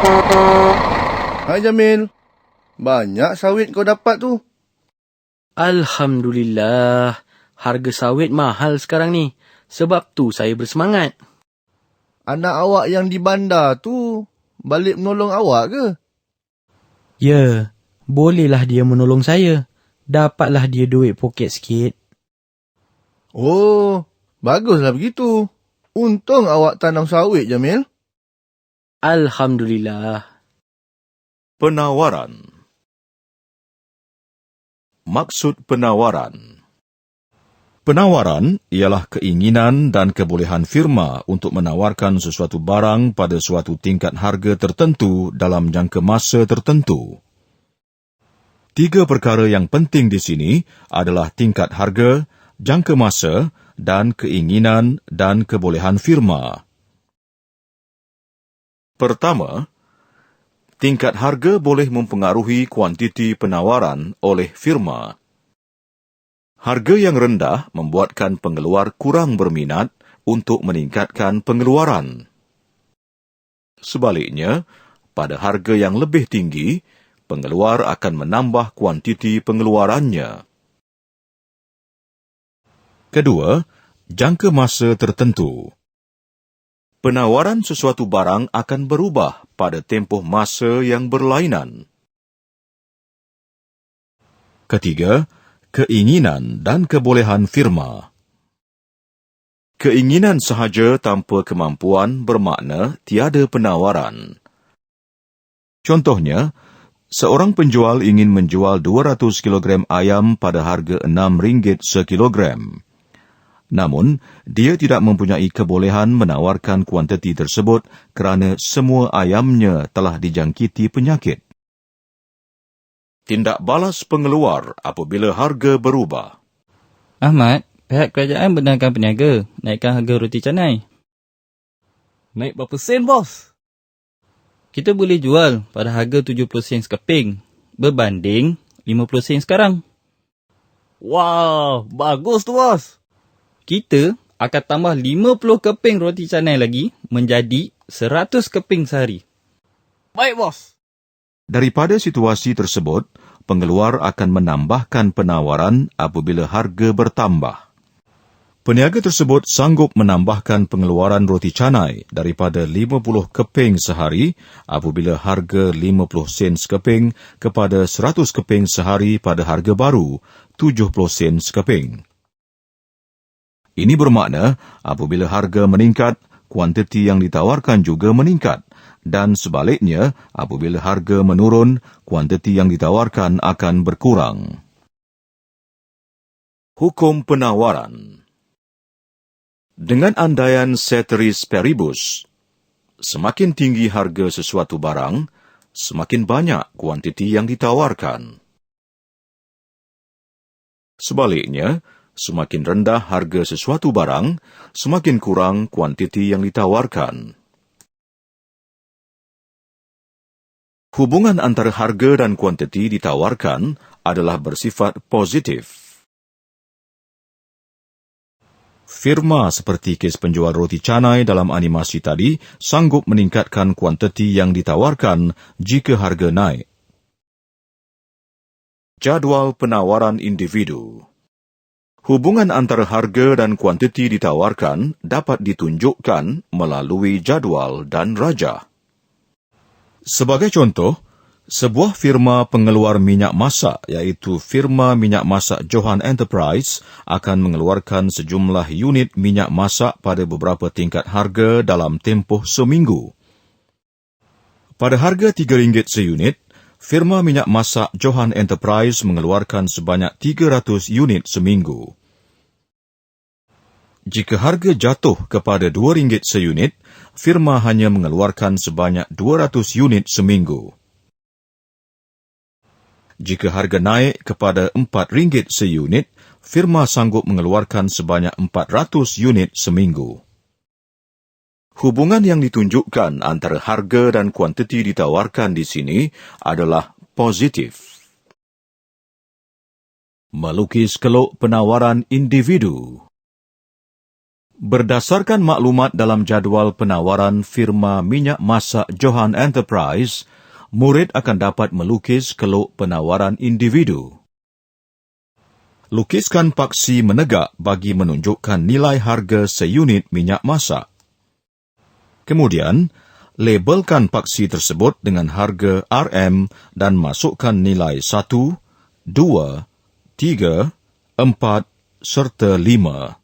Hai Jamil, banyak sawit kau dapat tu. Alhamdulillah, harga sawit mahal sekarang ni. Sebab tu saya bersemangat. Anak awak yang di bandar tu balik menolong awak ke? Ya, bolehlah dia menolong saya. Dapatlah dia duit poket sikit. Oh, baguslah begitu. Untung awak tanam sawit, Jamil. Alhamdulillah. Penawaran. Maksud penawaran. Penawaran ialah keinginan dan kebolehan firma untuk menawarkan sesuatu barang pada suatu tingkat harga tertentu dalam jangka masa tertentu. 3 perkara yang penting di sini adalah tingkat harga, jangka masa, dan keinginan dan kebolehan firma. Pertama, tingkat harga boleh mempengaruhi kuantiti penawaran oleh firma. Harga yang rendah membuatkan pengeluar kurang berminat untuk meningkatkan pengeluaran. Sebaliknya, pada harga yang lebih tinggi, pengeluar akan menambah kuantiti pengeluarannya. Kedua, jangka masa tertentu. Penawaran sesuatu barang akan berubah pada tempoh masa yang berlainan. Ketiga, keinginan dan kebolehan firma. Keinginan sahaja tanpa kemampuan bermakna tiada penawaran. Contohnya, seorang penjual ingin menjual 200 kilogram ayam pada harga RM6 sekilogram. Namun, dia tidak mempunyai kebolehan menawarkan kuantiti tersebut kerana semua ayamnya telah dijangkiti penyakit. Tindak balas pengeluar apabila harga berubah. Ahmad, pihak kerajaan benarkan peniaga naikkan harga roti canai. Naik berapa sen, bos? Kita boleh jual pada harga 70 sen sekeping berbanding 50 sen sekarang. Wow, bagus tu, bos. Kita akan tambah 50 keping roti canai lagi menjadi 100 keping sehari. Baik, bos. Daripada situasi tersebut, pengeluar akan menambahkan penawaran apabila harga bertambah. Peniaga tersebut sanggup menambahkan pengeluaran roti canai daripada 50 keping sehari apabila harga 50 sen sekeping kepada 100 keping sehari pada harga baru 70 sen sekeping. Ini bermakna apabila harga meningkat, kuantiti yang ditawarkan juga meningkat, dan sebaliknya apabila harga menurun, kuantiti yang ditawarkan akan berkurang. Hukum penawaran. Dengan andaian ceteris paribus, semakin tinggi harga sesuatu barang, semakin banyak kuantiti yang ditawarkan. Sebaliknya, semakin rendah harga sesuatu barang, semakin kurang kuantiti yang ditawarkan. Hubungan antara harga dan kuantiti ditawarkan adalah bersifat positif. Firma seperti kes penjual roti canai dalam animasi tadi sanggup meningkatkan kuantiti yang ditawarkan jika harga naik. Jadual penawaran individu. Hubungan antara harga dan kuantiti ditawarkan dapat ditunjukkan melalui jadual dan rajah. Sebagai contoh, sebuah firma pengeluar minyak masak iaitu firma minyak masak Johan Enterprise akan mengeluarkan sejumlah unit minyak masak pada beberapa tingkat harga dalam tempoh seminggu. Pada harga RM3 seunit, firma minyak masak Johan Enterprise mengeluarkan sebanyak 300 unit seminggu. Jika harga jatuh kepada RM2 seunit, firma hanya mengeluarkan sebanyak 200 unit seminggu. Jika harga naik kepada RM4 seunit, firma sanggup mengeluarkan sebanyak 400 unit seminggu. Hubungan yang ditunjukkan antara harga dan kuantiti ditawarkan di sini adalah positif. Melukis keluk penawaran individu. Berdasarkan maklumat dalam jadual penawaran firma minyak masak Johan Enterprise, murid akan dapat melukis keluk penawaran individu. Lukiskan paksi menegak bagi menunjukkan nilai harga seunit minyak masak. Kemudian, labelkan paksi tersebut dengan harga RM dan masukkan nilai 1, 2, 3, 4 serta 5.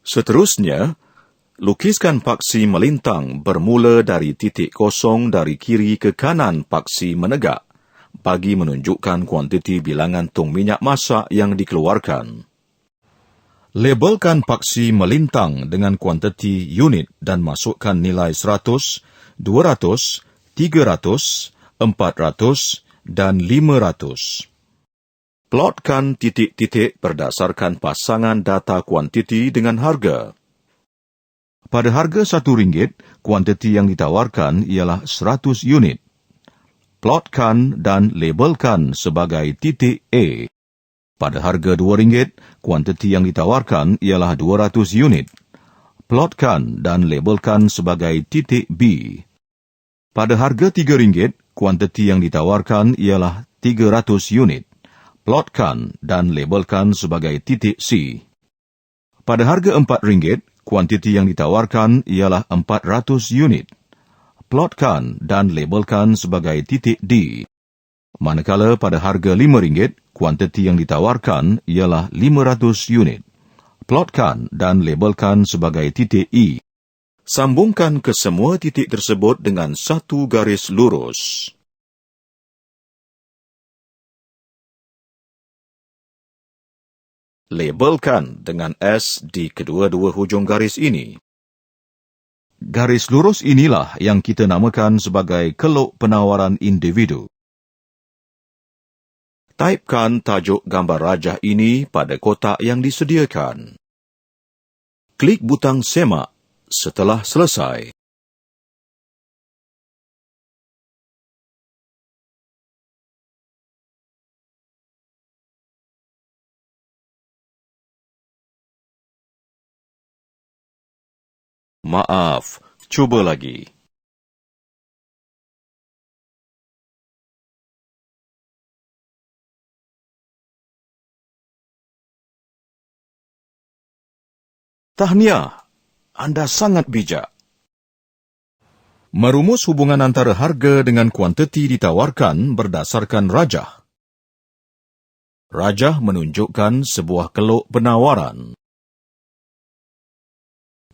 Seterusnya, lukiskan paksi melintang bermula dari titik kosong dari kiri ke kanan paksi menegak bagi menunjukkan kuantiti bilangan tong minyak masak yang dikeluarkan. Labelkan paksi melintang dengan kuantiti unit dan masukkan nilai 100, 200, 300, 400 dan 500. Plotkan titik-titik berdasarkan pasangan data kuantiti dengan harga. Pada harga RM1, kuantiti yang ditawarkan ialah 100 unit. Plotkan dan labelkan sebagai titik A. Pada harga RM2, kuantiti yang ditawarkan ialah 200 unit. Plotkan dan labelkan sebagai titik B. Pada harga RM3, kuantiti yang ditawarkan ialah 300 unit. Plotkan dan labelkan sebagai titik C. Pada harga RM4, kuantiti yang ditawarkan ialah 400 unit. Plotkan dan labelkan sebagai titik D. Manakala pada harga RM5, kuantiti yang ditawarkan ialah 500 unit. Plotkan dan labelkan sebagai titik E. Sambungkan ke semua titik tersebut dengan satu garis lurus. Labelkan dengan S di kedua-dua hujung garis ini. Garis lurus inilah yang kita namakan sebagai keluk penawaran individu. Taipkan tajuk gambar rajah ini pada kotak yang disediakan. Klik butang semak setelah selesai. Maaf, cuba lagi. Tahniah, Anda sangat bijak. Merumus hubungan antara harga dengan kuantiti ditawarkan berdasarkan rajah. Rajah menunjukkan sebuah keluk penawaran.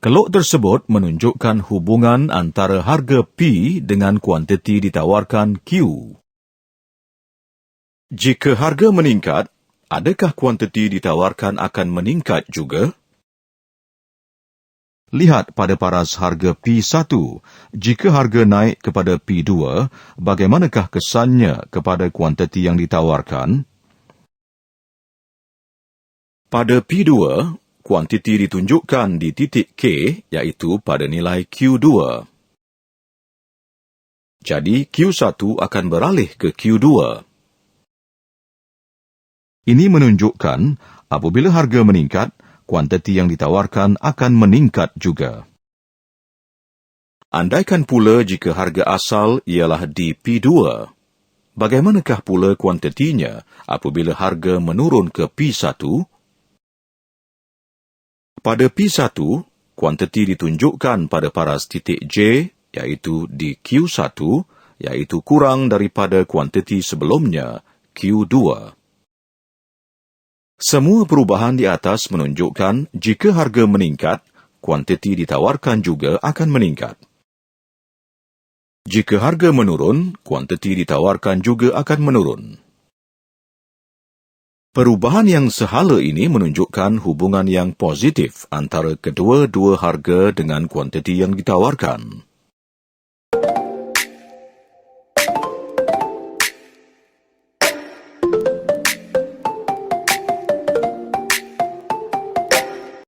Keluk tersebut menunjukkan hubungan antara harga P dengan kuantiti ditawarkan Q. Jika harga meningkat, adakah kuantiti ditawarkan akan meningkat juga? Lihat pada paras harga P1. Jika harga naik kepada P2, bagaimanakah kesannya kepada kuantiti yang ditawarkan? Pada P2, kuantiti ditunjukkan di titik K, iaitu pada nilai Q2. Jadi, Q1 akan beralih ke Q2. Ini menunjukkan apabila harga meningkat, kuantiti yang ditawarkan akan meningkat juga. Andaikan pula jika harga asal ialah di P2. Bagaimanakah pula kuantitinya apabila harga menurun ke P1? Pada P1, kuantiti ditunjukkan pada paras titik J, iaitu di Q1, iaitu kurang daripada kuantiti sebelumnya, Q2. Semua perubahan di atas menunjukkan jika harga meningkat, kuantiti ditawarkan juga akan meningkat. Jika harga menurun, kuantiti ditawarkan juga akan menurun. Perubahan yang sehala ini menunjukkan hubungan yang positif antara kedua-dua harga dengan kuantiti yang ditawarkan.